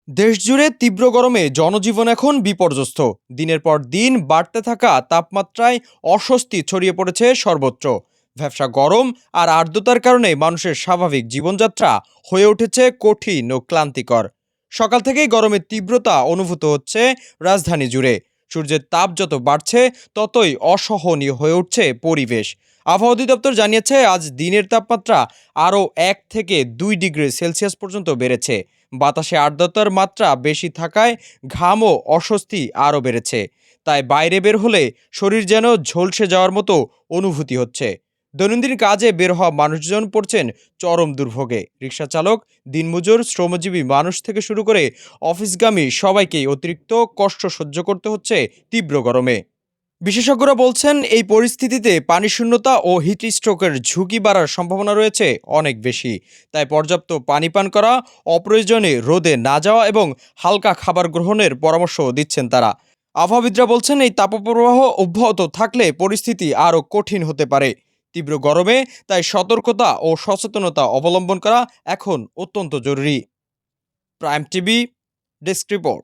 দেশজুড়ে তীব্র গরমে জনজীবন এখন বিপর্যস্ত। দিনের পর দিন বাড়তে থাকা তাপমাত্রায় অস্বস্তি ছড়িয়ে পড়েছে সর্বত্র। ভ্যাপসা গরম আর আর্দ্রতার কারণে মানুষের স্বাভাবিক জীবনযাত্রা হয়ে উঠেছে কঠিন ও ক্লান্তিকর। সকাল থেকেই গরমের তীব্রতা অনুভূত হচ্ছে রাজধানী জুড়ে। সূর্যের তাপ যত বাড়ছে ততই অসহনীয় হয়ে উঠছে পরিবেশ। আবহাওয়া অধিদপ্তর জানিয়েছে আজ দিনের তাপমাত্রা আরও 1 থেকে 2 ডিগ্রি সেলসিয়াস পর্যন্ত বেড়েছে। বাতাসে আর্দ্রতার মাত্রা বেশি থাকায় ঘাম ও অস্বস্তি আরও বেড়েছে। তাই বাইরে বের হলে শরীর যেন ঝলসে যাওয়ার মতো অনুভূতি হচ্ছে। দৈনন্দিন কাজে বের হওয়া মানুষজন পড়ছেন চরম দুর্ভোগে। রিক্সা চালক, দিনমজুর, শ্রমজীবী মানুষ থেকে শুরু করে অফিসগামী সবাইকেই অতিরিক্ত কষ্ট সহ্য করতে হচ্ছে তীব্র গরমে। বিশেষজ্ঞরা বলছেন এই পরিস্থিতিতে পানিশূন্যতা ও হিটস্ট্রোকের ঝুঁকি বাড়ার সম্ভাবনা রয়েছে অনেক বেশি। তাই পর্যাপ্ত পানি পান করা, অপ্রয়োজনে রোদে না যাওয়া এবং হালকা খাবার গ্রহণের পরামর্শ দিচ্ছেন তারা। আবহাওয়াবিদরা বলছেন এই তাপপ্রবাহ অব্যাহত থাকলে পরিস্থিতি আরও কঠিন হতে পারে। তীব্র গরমে তাই সতর্কতা ও সচেতনতা অবলম্বন করা এখন অত্যন্ত জরুরি। Prime TV desk report.